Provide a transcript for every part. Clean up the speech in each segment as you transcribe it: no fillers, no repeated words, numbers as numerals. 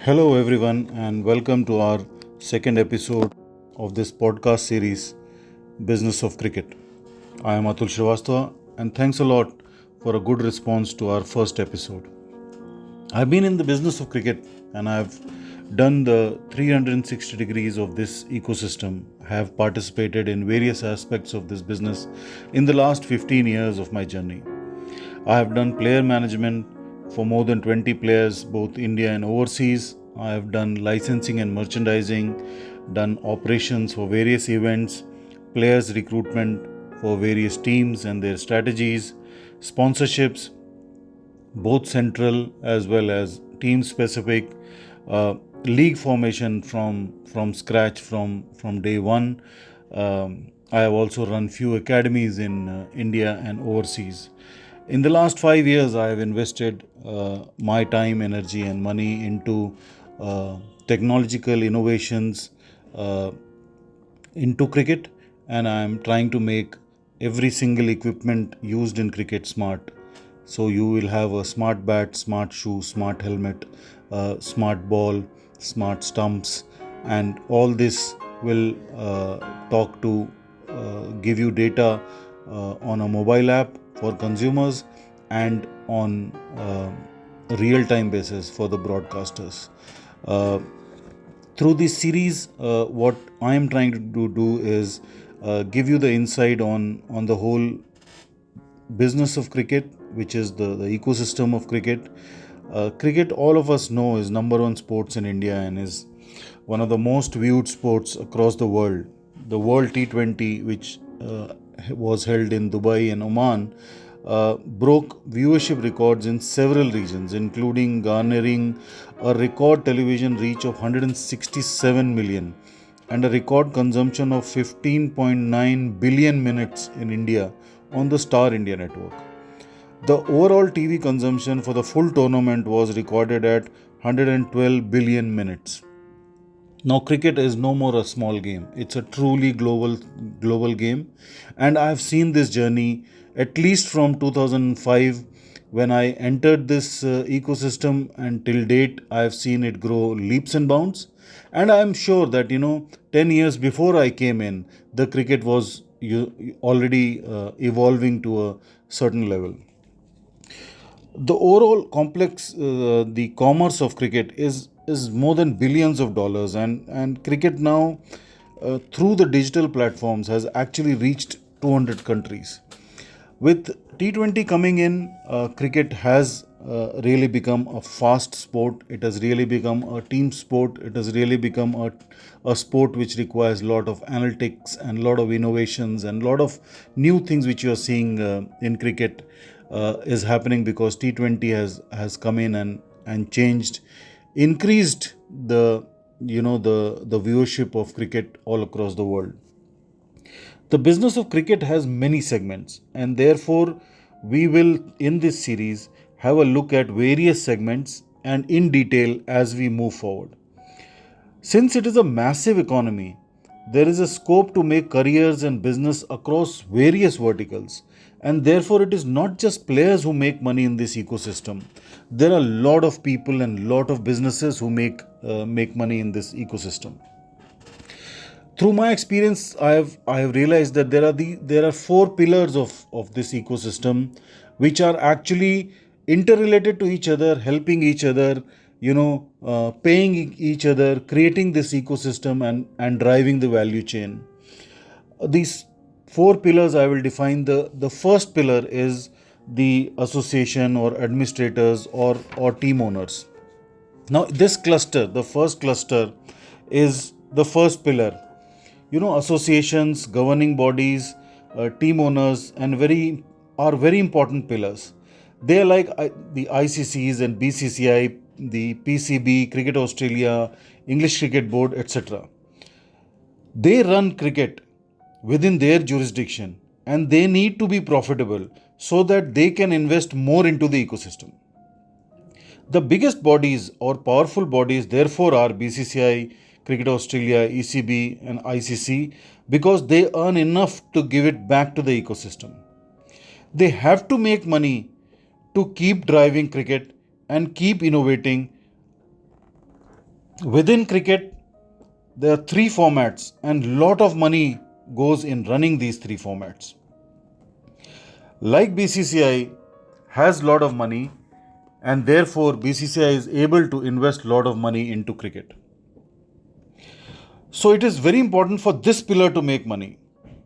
Hello, everyone, and welcome to our second episode of this podcast series, Business of Cricket. I am Atul Srivastava, and thanks a lot for a good response to our first episode. I've been in the business of cricket and I've done the 360 degrees of this ecosystem, have participated in various aspects of this business in the last 15 years of my journey. I have done player management for more than 20 players, both India and overseas. I have done licensing and merchandising, done operations for various events, players recruitment for various teams and their strategies, sponsorships, both central as well as team specific, uh, league formation from scratch from day one. I have also run few academies in India and overseas. In the last 5 years, I have invested my time, energy, and money into technological innovations uh, into cricket, and I am trying to make every single equipment used in cricket smart. So you will have a smart bat, smart shoe, smart helmet, smart ball, smart stumps, and all this will talk to give you data on a mobile app for consumers and on real time basis for the broadcasters. Uh, Through this series, what I am trying to do is give you the insight on the whole business of cricket, which is the ecosystem of cricket. Cricket, all of us know, is number one sports in India and is one of the most viewed sports across the world. The World T20, which was held in Dubai and Oman, broke viewership records in several regions, including garnering a record television reach of 167 million and a record consumption of 15.9 billion minutes in India on the Star India network. The overall TV consumption for the full tournament was recorded at 112 billion minutes. Now cricket is no more a small game. It's a truly global game, and I have seen this journey at least from 2005 when I entered this ecosystem, and till date I have seen it grow leaps and bounds. And I am sure that 10 years before I came in, the cricket was already evolving to a certain level. The overall complex, the commerce of cricket is more than billions of dollars, and cricket now through the digital platforms has actually reached 200 countries. With T20 coming in, cricket has really become a fast sport. It has really become a team sport. It has really become a sport which requires a lot of analytics and a lot of innovations and a lot of new things which you are seeing in cricket is happening because T20 has come in and changed, increased the viewership of cricket all across the world. The business of cricket has many segments, and therefore, we will in this series have a look at various segments and in detail as we move forward. Since it is a massive economy, there is a scope to make careers and business across various verticals, and therefore, it is not just players who make money in this ecosystem. There are a lot of people and lot of businesses who make money in this ecosystem. Through my experience, I have realized that there are four pillars of this ecosystem which are actually interrelated to each other, helping each other, paying each other, creating this ecosystem and driving the value chain. These four pillars I will define. The first pillar is the association or administrators or team owners. Now this cluster, the first cluster, is the first pillar. Associations, governing bodies, team owners, and very important pillars. They are like the ICCs and BCCI, the PCB, Cricket Australia, English Cricket Board, etc. They run cricket within their jurisdiction, and they need to be profitable so that they can invest more into the ecosystem. The biggest bodies or powerful bodies, therefore, are BCCI, Cricket Australia, ECB, and ICC because they earn enough to give it back to the ecosystem. They have to make money to keep driving cricket and keep innovating Within cricket, there are three formats, and lot of money goes in running these three formats. Like BCCI has lot of money, and therefore BCCI is able to invest lot of money into cricket. So it is very important for this pillar to make money.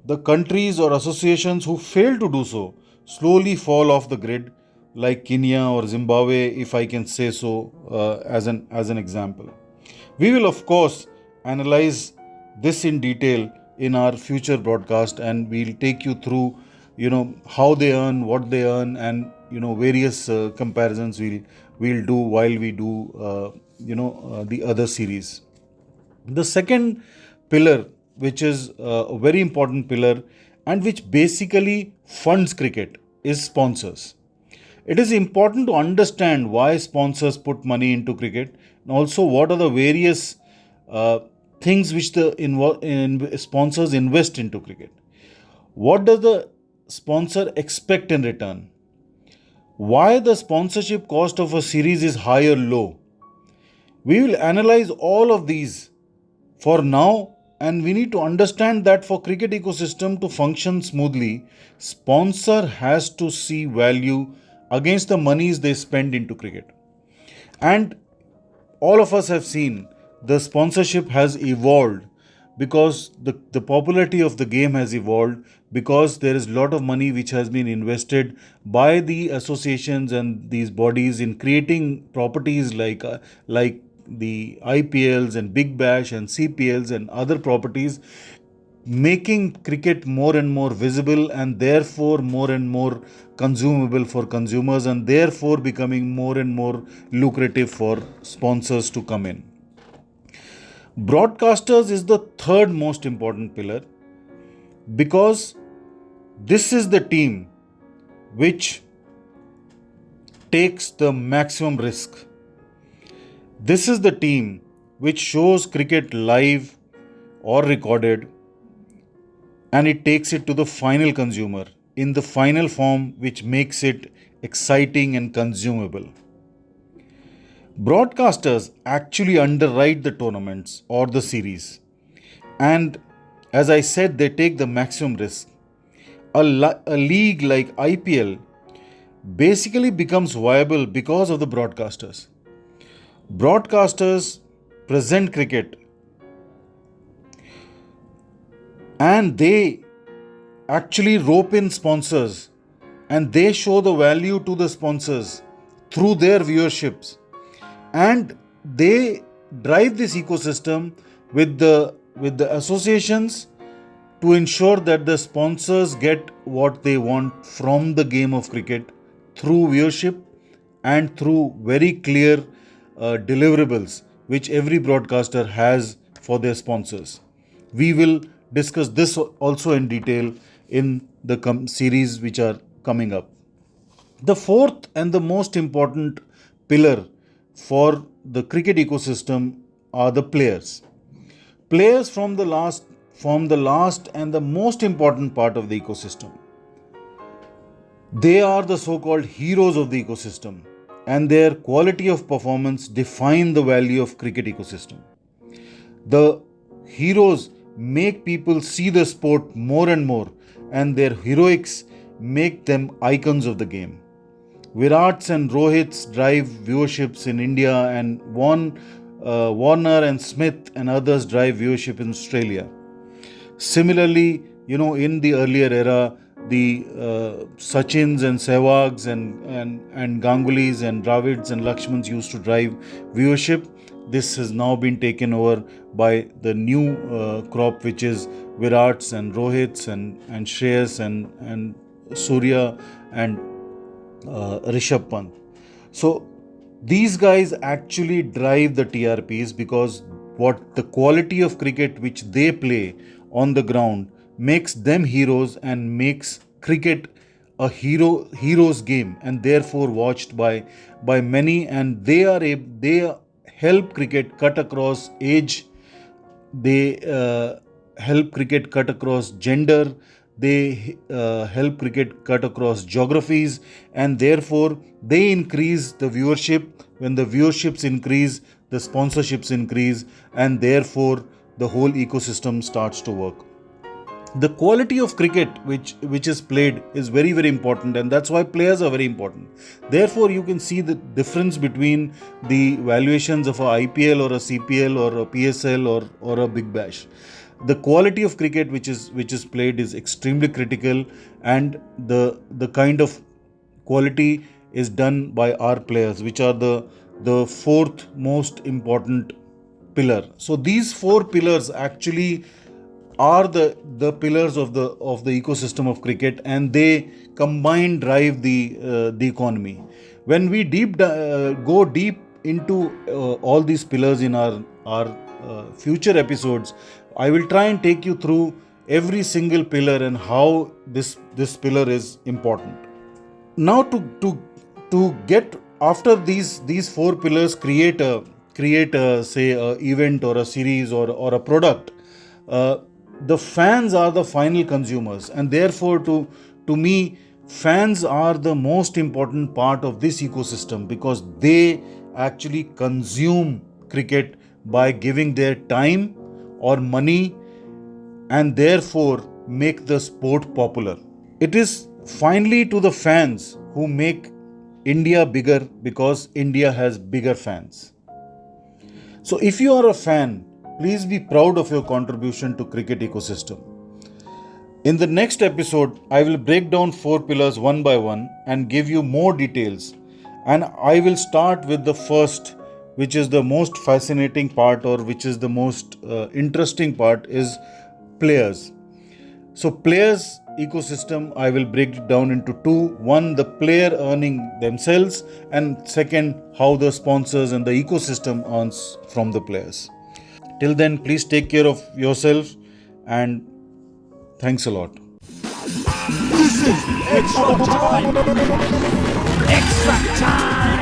The countries or associations who fail to do so slowly fall off the grid, like Kenya or Zimbabwe, if I can say so, as an example. We will of course analyze this in detail in our future broadcast, and we'll take you through, how they earn, what they earn, and various comparisons we'll do while we do the other series. The second pillar, which is a very important pillar and which basically funds cricket, is sponsors. It is important to understand why sponsors put money into cricket, and also what are the various uh, things which the sponsors invest into cricket. What does the sponsor expect in return? Why the sponsorship cost of a series is high or low? We will analyze all of these for now, and we need to understand that for cricket ecosystem to function smoothly, sponsor has to see value against the monies they spend into cricket. And all of us have seen the sponsorship has evolved because the popularity of the game has evolved, because there is a lot of money which has been invested by the associations and these bodies in creating properties like the IPLs and Big Bash and CPLs and other properties, making cricket more and more visible and therefore more and more consumable for consumers, and therefore becoming more and more lucrative for sponsors to come in. Broadcasters is the third most important pillar, because this is the team which takes the maximum risk. This is the team which shows cricket live or recorded, and it takes it to the final consumer in the final form, which makes it exciting and consumable. Broadcasters actually underwrite the tournaments or the series, and as I said, they take the maximum risk. A league like IPL basically becomes viable because of the broadcasters. Broadcasters present cricket, and they actually rope in sponsors, and they show the value to the sponsors through their viewerships, and they drive this ecosystem with the associations to ensure that the sponsors get what they want from the game of cricket through viewership and through very clear deliverables which every broadcaster has for their sponsors. We will discuss this also in detail in the series which are coming up. The fourth and the most important pillar for the cricket ecosystem are the players. Players form the last and the most important part of the ecosystem. They are the so-called heroes of the ecosystem, and their quality of performance define the value of cricket ecosystem. The heroes make people see the sport more and more, and their heroics make them icons of the game. Virats and Rohits drive viewerships in India, and Warner and Smith and others drive viewership in Australia. Similarly, in the earlier era, the Sachins and Sehwags and Gangulis and Dravids and Lakshmans used to drive viewership. This has now been taken over by the new crop, which is Virats and Rohits and Shreyas and Surya and Rishabh Pant. So these guys actually drive the TRPs, because what the quality of cricket which they play on the ground makes them heroes and makes cricket a hero's game, and therefore watched by many, and they help cricket cut across age, they help cricket cut across gender, they help cricket cut across geographies, and therefore they increase the viewership. When the viewerships increase, the sponsorships increase, and therefore the whole ecosystem starts to work. The quality of cricket which is played is very, very important, and that's why players are very important. Therefore, you can see the difference between the valuations of a IPL or a CPL or a PSL or a Big Bash. The quality of cricket which is played is extremely critical, and the kind of quality is done by our players, which are the fourth most important pillar. So these four pillars actually are the pillars of the ecosystem of cricket, and they combined drive the economy. When we go deep into all these pillars in our future episodes, I will try and take you through every single pillar and how this pillar is important. Now to get after these four pillars, create a say a event or a series or a product. The fans are the final consumers, and therefore to me, fans are the most important part of this ecosystem, because they actually consume cricket by giving their time or money, and therefore make the sport popular. It is finally to the fans who make India bigger, because India has bigger fans. So if you are a fan, please be proud of your contribution to cricket ecosystem. In the next episode, I will break down four pillars one by one and give you more details. And I will start with the first, which is the most fascinating part, or which is the most interesting part, is players. So players ecosystem, I will break it down into two. One, the player earning themselves, and second, how the sponsors and the ecosystem earns from the players. Till then, please take care of yourself, and thanks a lot. This is Extra Time! Extra Time!